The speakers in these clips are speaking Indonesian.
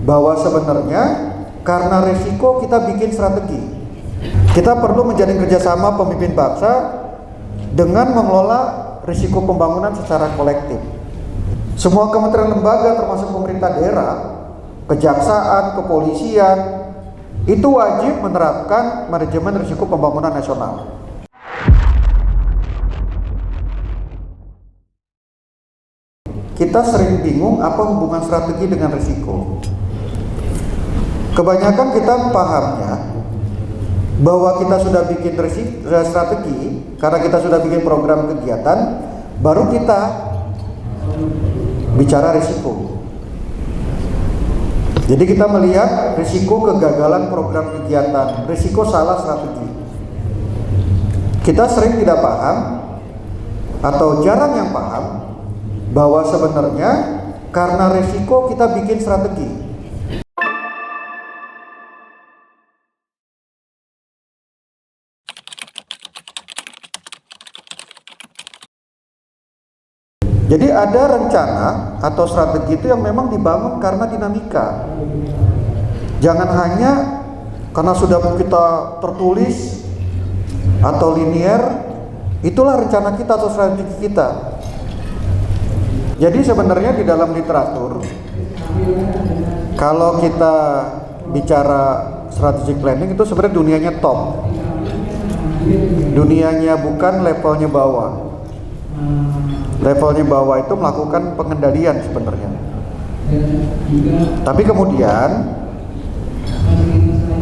bahwa sebenarnya karena resiko kita bikin strategi. Kita perlu menjalin kerjasama pemimpin bangsa dengan mengelola risiko pembangunan secara kolektif. Semua kementerian lembaga termasuk pemerintah daerah, kejaksaan, kepolisian itu wajib menerapkan manajemen risiko pembangunan nasional. Kita sering bingung apa hubungan strategi dengan risiko. Kebanyakan kita pahamnya bahwa kita sudah bikin strategi karena kita sudah bikin program kegiatan, baru kita bicara risiko. Jadi kita melihat risiko kegagalan program kegiatan, risiko salah strategi. Kita sering tidak paham atau jarang yang paham bahwa sebenarnya karena risiko kita bikin strategi. Jadi ada rencana atau strategi itu yang memang dibangun karena dinamika. Jangan hanya karena sudah kita tertulis atau linear, itulah rencana kita atau strategi kita. Jadi sebenarnya di dalam literatur, kalau kita bicara strategic planning itu sebenarnya dunianya top. Dunianya bukan levelnya bawah. Levelnya bawah itu melakukan pengendalian sebenarnya. Tapi kemudian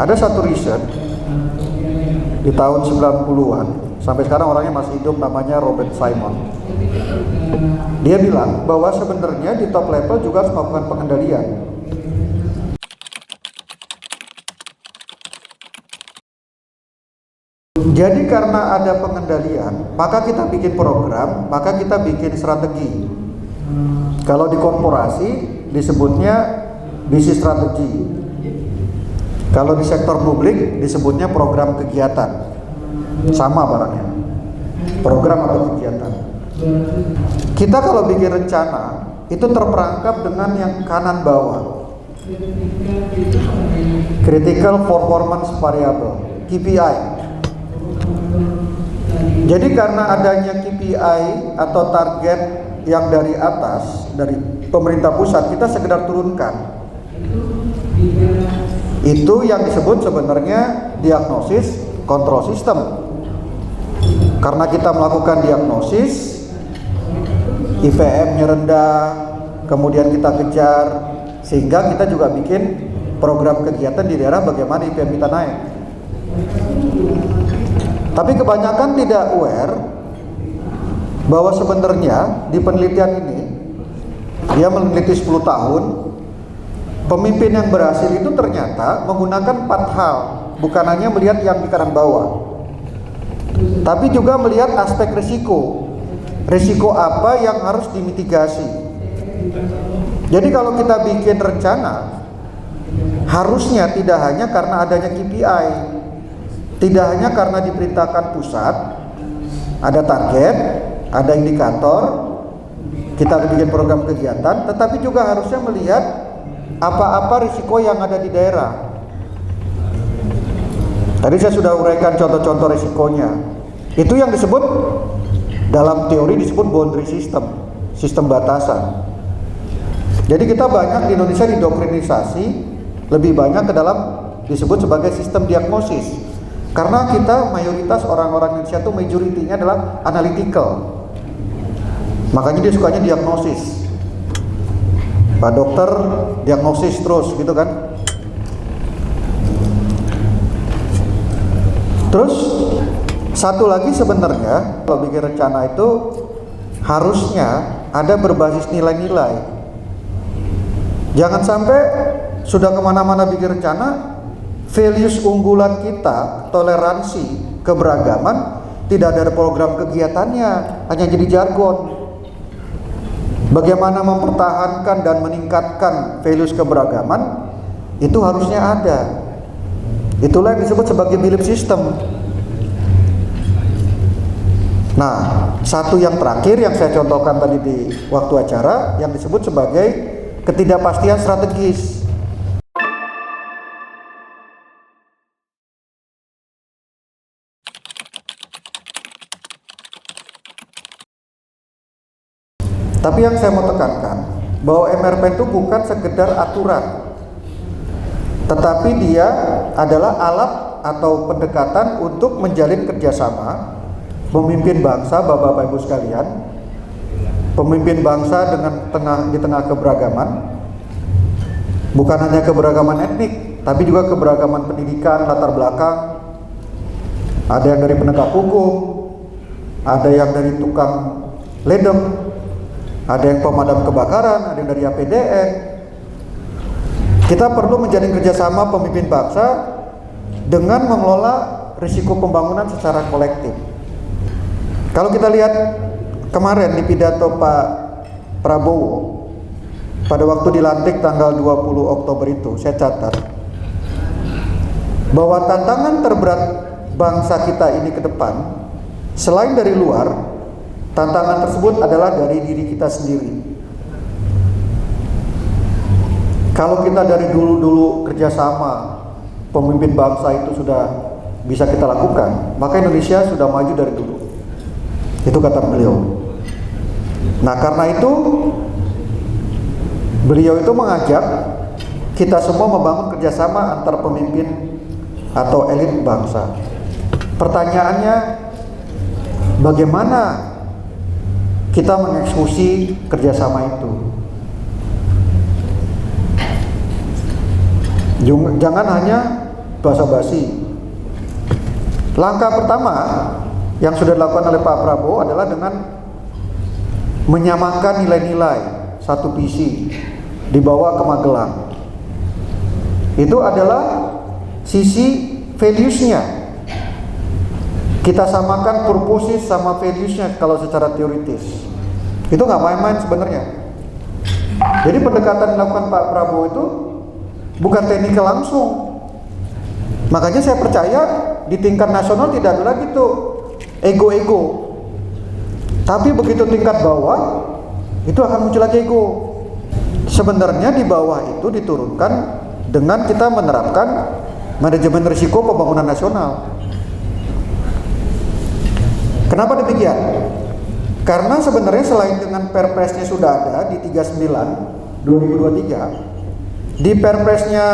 ada satu riset di tahun 90-an, sampai sekarang orangnya masih hidup, namanya Robert Simon. Dia bilang bahwa sebenarnya di top level juga harus melakukan pengendalian. Jadi karena ada pengendalian, maka kita bikin program, maka kita bikin strategi. Kalau di korporasi disebutnya bisnis strategi. Kalau di sektor publik disebutnya program kegiatan. Sama barangnya, program atau kegiatan. Kita kalau bikin rencana itu terperangkap dengan yang kanan bawah, Critical Performance Variable, KPI. Jadi karena adanya KPI atau target yang dari atas, dari pemerintah pusat, kita sekedar turunkan. Itu yang disebut sebenarnya diagnosis kontrol sistem. Karena kita melakukan diagnosis, IVM-nya rendah, kemudian kita kejar, sehingga kita juga bikin program kegiatan di daerah bagaimana IVM kita naik. Tapi kebanyakan tidak aware bahwa sebenarnya di penelitian ini, dia meneliti 10 tahun, pemimpin yang berhasil itu ternyata menggunakan 4 hal, bukan hanya melihat yang di kanan bawah, tapi juga melihat aspek risiko. Risiko apa yang harus dimitigasi. Jadi kalau kita bikin rencana, harusnya tidak hanya karena adanya KPI, tidak hanya karena diperintahkan pusat, ada target, ada indikator, kita bikin program kegiatan, tetapi juga harusnya melihat apa-apa risiko yang ada di daerah. Tadi saya sudah uraikan contoh-contoh risikonya. Itu yang disebut dalam teori disebut boundary system, sistem batasan. Jadi kita banyak di Indonesia didoktrinisasi lebih banyak ke dalam disebut sebagai sistem diagnosis. Karena kita mayoritas orang-orang Indonesia itu majoritinya adalah analytical. Makanya dia sukanya diagnosis. Pak dokter diagnosis terus gitu kan. Terus satu lagi sebenarnya kalau bikin rencana itu harusnya ada berbasis nilai-nilai. Jangan sampai sudah kemana-mana bikin rencana, values unggulan kita, toleransi, keberagaman, tidak ada program kegiatannya, hanya jadi jargon. Bagaimana mempertahankan dan meningkatkan values keberagaman, itu harusnya ada. Itulah yang disebut sebagai belief system. Nah, satu yang terakhir yang saya contohkan tadi di waktu acara, yang disebut sebagai ketidakpastian strategis. Tapi yang saya mau tekankan bahwa MRP itu bukan sekedar aturan, tetapi dia adalah alat atau pendekatan untuk menjalin kerjasama pemimpin bangsa, Bapak Ibu sekalian, pemimpin bangsa di tengah keberagaman, bukan hanya keberagaman etnik, tapi juga keberagaman pendidikan, latar belakang. Ada yang dari penegak hukum, ada yang dari tukang ledeng, ada yang pemadam kebakaran, ada yang dari APDN. Kita perlu menjalin kerjasama pemimpin bangsa dengan mengelola risiko pembangunan secara kolektif. Kalau kita lihat kemarin di pidato Pak Prabowo pada waktu dilantik tanggal 20 Oktober itu, saya catat bahwa tantangan terberat bangsa kita ini ke depan, selain dari luar, tantangan tersebut adalah dari diri kita sendiri. Kalau kita dari dulu-dulu kerjasama pemimpin bangsa itu sudah bisa kita lakukan, maka Indonesia sudah maju dari dulu. Itu kata beliau. Nah, karena itu beliau itu mengajak kita semua membangun kerjasama antar pemimpin atau elit bangsa. Pertanyaannya, bagaimana kita mengeksekusi kerjasama itu? Jangan hanya basa-basi. Langkah pertama yang sudah dilakukan oleh Pak Prabowo adalah dengan menyamakan nilai-nilai satu visi dibawa ke Magelang. Itu adalah sisi values-nya. Kita samakan purposes sama values-nya kalau secara teoritis. Itu nggak main-main sebenarnya. Jadi pendekatan yang dilakukan Pak Prabowo itu bukan teknikal langsung. Makanya saya percaya di tingkat nasional tidak ada lagi tuh ego-ego. Tapi begitu tingkat bawah itu akan muncul lagi ego. Sebenarnya di bawah itu diturunkan dengan kita menerapkan manajemen risiko pembangunan nasional. Kenapa demikian? Karena sebenarnya selain dengan Perpresnya sudah ada di 39 2023, di Perpresnya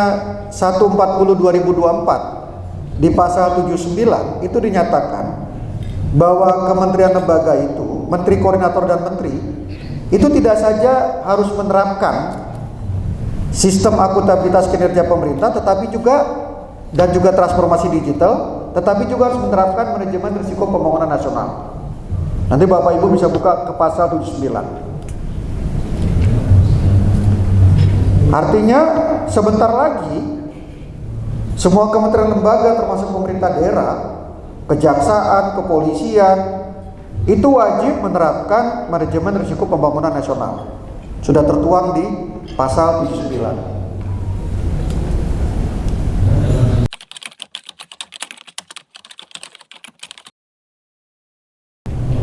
140 2024 di pasal 79 itu dinyatakan bahwa kementerian lembaga itu, menteri koordinator dan menteri itu tidak saja harus menerapkan sistem akuntabilitas kinerja pemerintah, tetapi juga transformasi digital, tetapi juga harus menerapkan manajemen risiko pembangunan nasional. Nanti Bapak Ibu bisa buka ke pasal 79. Artinya sebentar lagi semua kementerian lembaga termasuk pemerintah daerah, kejaksaan, kepolisian itu wajib menerapkan manajemen risiko pembangunan nasional. Sudah tertuang di pasal 79.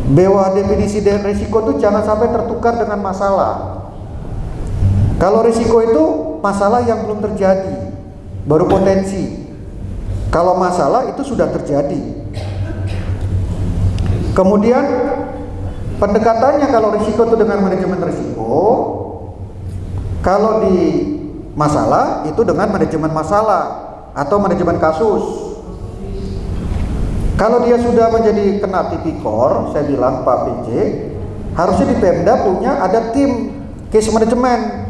Bahwa definisi dan risiko itu jangan sampai tertukar dengan masalah. Kalau risiko itu masalah yang belum terjadi, baru potensi. Kalau masalah itu sudah terjadi. Kemudian pendekatannya kalau risiko itu dengan manajemen risiko, kalau di masalah itu dengan manajemen masalah atau manajemen kasus. Kalau dia sudah menjadi kena tipikor, saya bilang Pak PJ, harusnya di Pemda punya ada tim case management.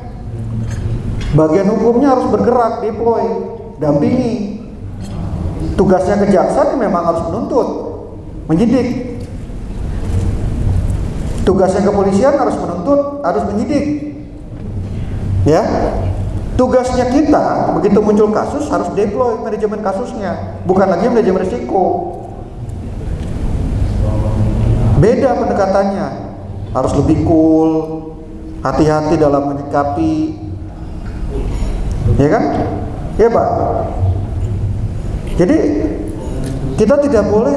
Bagian hukumnya harus bergerak, deploy, dampingi. Tugasnya kejaksaan memang harus menuntut, menyidik. Tugasnya kepolisian harus menuntut, harus menyidik. Ya. Tugasnya kita begitu muncul kasus harus deploy manajemen kasusnya, bukan lagi manajemen risiko. Beda pendekatannya, harus lebih cool, hati-hati dalam menyikapi, ya kan? Ya Pak. Jadi kita tidak boleh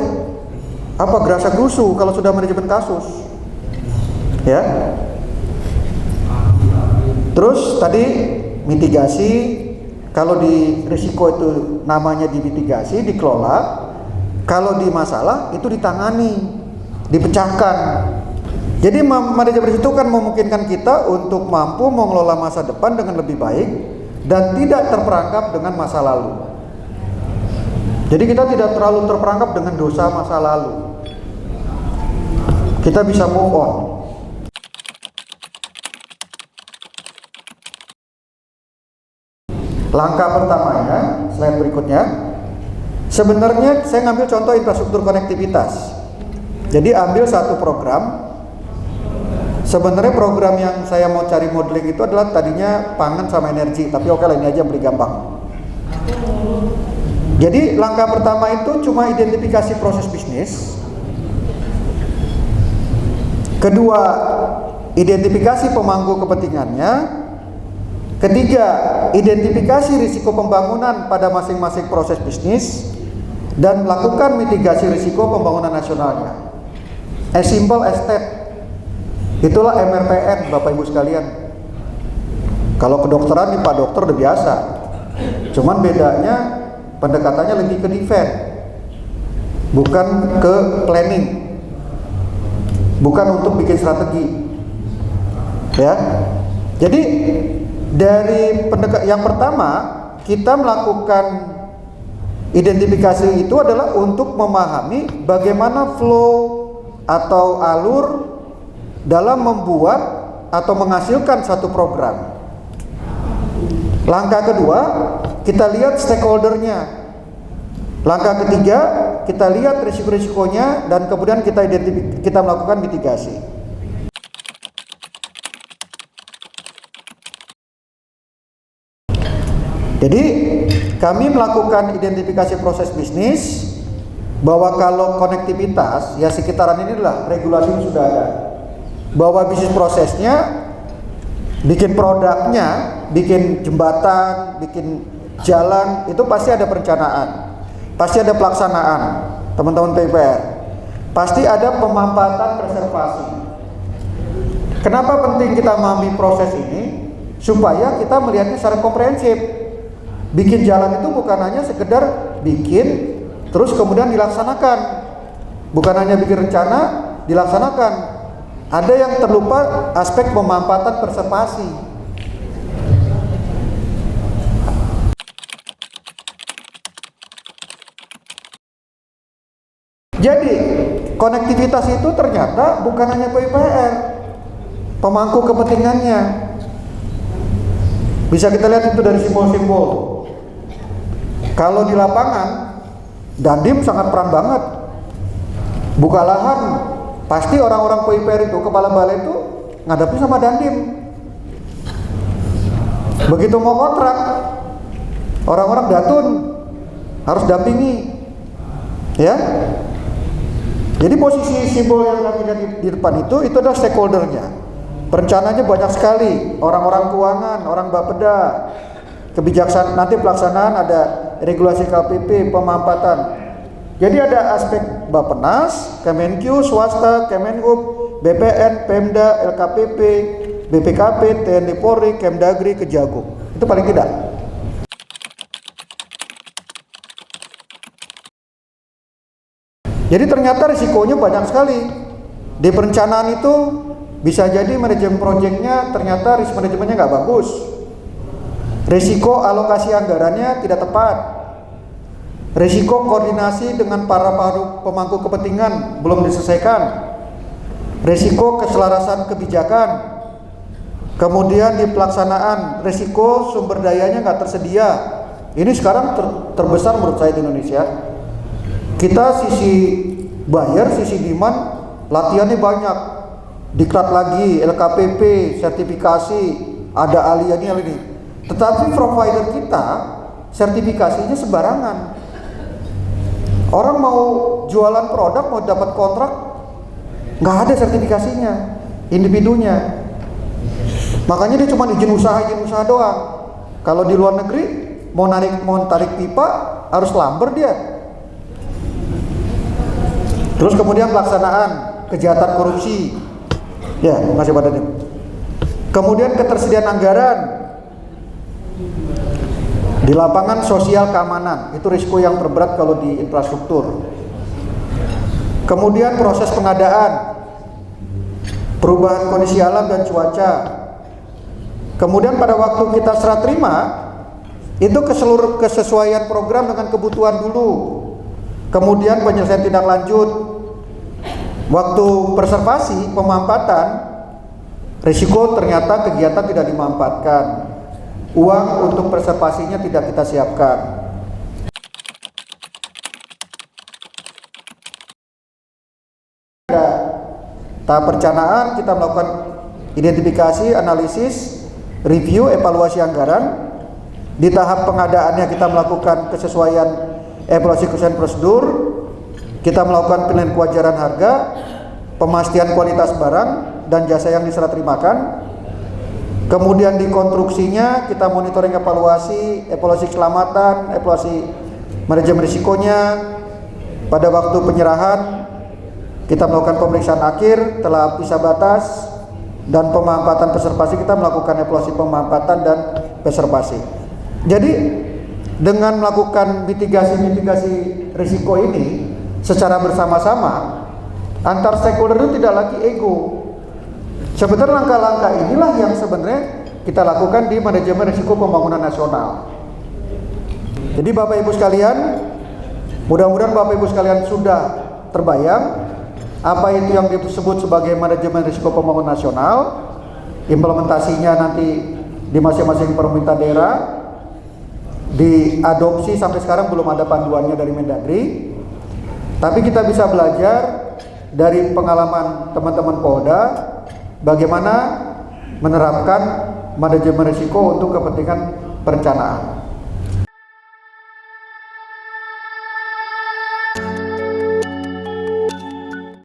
gerasa gerusu kalau sudah manajemen kasus, ya. Terus tadi mitigasi, kalau di risiko itu namanya dimitigasi, dikelola. Kalau di masalah itu ditangani, dipecahkan. Jadi manajemen risiko itu kan memungkinkan kita untuk mampu mengelola masa depan dengan lebih baik dan tidak terperangkap dengan masa lalu. Jadi kita tidak terlalu terperangkap dengan dosa masa lalu. Kita bisa move on. Langkah pertamanya, slide berikutnya. Sebenarnya saya ngambil contoh infrastruktur konektivitas. Jadi ambil satu program. Sebenarnya program yang saya mau cari modeling itu adalah tadinya pangan sama energi, tapi oke lah, ini aja beli gampang. Jadi langkah pertama itu cuma identifikasi proses bisnis. Kedua, identifikasi pemangku kepentingannya. Ketiga, identifikasi risiko pembangunan pada masing-masing proses bisnis dan melakukan mitigasi risiko pembangunan nasionalnya. As simple as that. Itulah MRPN, Bapak Ibu sekalian. Kalau kedokteran nih Pak Dokter udah biasa. Cuman bedanya pendekatannya lebih ke defense, bukan ke planning, bukan untuk bikin strategi. Ya. Jadi dari yang pertama kita melakukan identifikasi itu adalah untuk memahami bagaimana flow atau alur dalam membuat atau menghasilkan satu program. Langkah kedua, kita lihat stakeholdernya. Langkah ketiga, kita lihat risiko-risikonya dan kemudian kita melakukan mitigasi. Jadi kami melakukan identifikasi proses bisnis bahwa kalau konektivitas ya sekitaran ini adalah regulasi sudah ada. Bahwa bisnis prosesnya, bikin produknya, bikin jembatan, bikin jalan, itu pasti ada perencanaan, pasti ada pelaksanaan, teman-teman PUPR, pasti ada pemanfaatan preservasi. Kenapa penting kita memahami proses ini? Supaya kita melihatnya secara komprehensif. Bikin jalan itu bukan hanya sekedar bikin, terus kemudian dilaksanakan, bukan hanya bikin rencana, dilaksanakan. Ada yang terlupa aspek pemanfaatan preservasi. Jadi konektivitas itu ternyata bukan hanya PUPR, pemangku kepentingannya. Bisa kita lihat itu dari simbol-simbol. Kalau di lapangan, Dandim sangat peran banget. Buka lahan, pasti orang-orang PUPR itu, kepala balai itu ngadepin sama Dandim. Begitu mau kontrak, orang-orang datun harus dampingi, ya. Jadi posisi simbol yang kami lihat di depan itu adalah stakeholdernya. Perencanaannya banyak sekali, orang-orang keuangan, orang Bapeda, kebijaksanaan, nanti pelaksanaan ada regulasi KPP, pemampatan. Jadi ada aspek Bappenas, Kemenq, swasta, Kemenhub, BPN, Pemda, LKPP, BPKP, TNI Polri, Kemdagri, Kejagung. Itu paling tidak. Jadi ternyata risikonya banyak sekali. Di perencanaan itu bisa jadi manajemen proyeknya ternyata risk manajemennya nggak bagus. Risiko alokasi anggarannya tidak tepat. Risiko koordinasi dengan para pemangku kepentingan belum diselesaikan. Risiko keselarasan kebijakan. Kemudian di pelaksanaan risiko sumber dayanya nggak tersedia. Ini sekarang terbesar menurut saya di Indonesia. Kita sisi buyer, sisi demand latihannya banyak. Diklat lagi, LKPP, sertifikasi, ada ahliannya ini. Tetapi provider kita sertifikasinya sembarangan. Orang mau jualan produk, mau dapat kontrak, nggak ada sertifikasinya, individunya. Makanya dia cuma izin usaha doang. Kalau di luar negeri mau tarik pipa harus lumber dia. Terus kemudian pelaksanaan kejahatan korupsi, ya masih pada ini. Kemudian ketersediaan anggaran di lapangan sosial keamanan, itu risiko yang terberat kalau di infrastruktur. Kemudian proses pengadaan, perubahan kondisi alam dan cuaca. Kemudian pada waktu kita serah terima, itu kesesuaian program dengan kebutuhan dulu. Kemudian penyelesaian tindak lanjut. Waktu preservasi, pemampatan, risiko ternyata kegiatan tidak dimampatkan. Uang untuk preservasinya tidak kita siapkan. Tahap perencanaan kita melakukan identifikasi, analisis, review, evaluasi anggaran. Di tahap pengadaannya kita melakukan kesesuaian evaluasi kesesuaian prosedur. Kita melakukan penilaian kewajaran harga, pemastian kualitas barang dan jasa yang diserah terimakan. Kemudian di konstruksinya kita monitoring evaluasi keselamatan, evaluasi manajemen risikonya. Pada waktu penyerahan kita melakukan pemeriksaan akhir, telah pisah batas, dan pemampatan preservasi kita melakukan evaluasi pemampatan dan preservasi. Jadi dengan melakukan mitigasi risiko ini secara bersama-sama antar stakeholder itu tidak lagi ego. Sebenarnya langkah-langkah inilah yang sebenarnya kita lakukan di manajemen risiko pembangunan nasional. Jadi Bapak Ibu sekalian, mudah-mudahan Bapak Ibu sekalian sudah terbayang apa itu yang disebut sebagai manajemen risiko pembangunan nasional. Implementasinya nanti di masing-masing pemerintah daerah diadopsi, sampai sekarang belum ada panduannya dari Mendagri. Tapi kita bisa belajar dari pengalaman teman-teman Polda bagaimana menerapkan manajemen risiko untuk kepentingan perencanaan.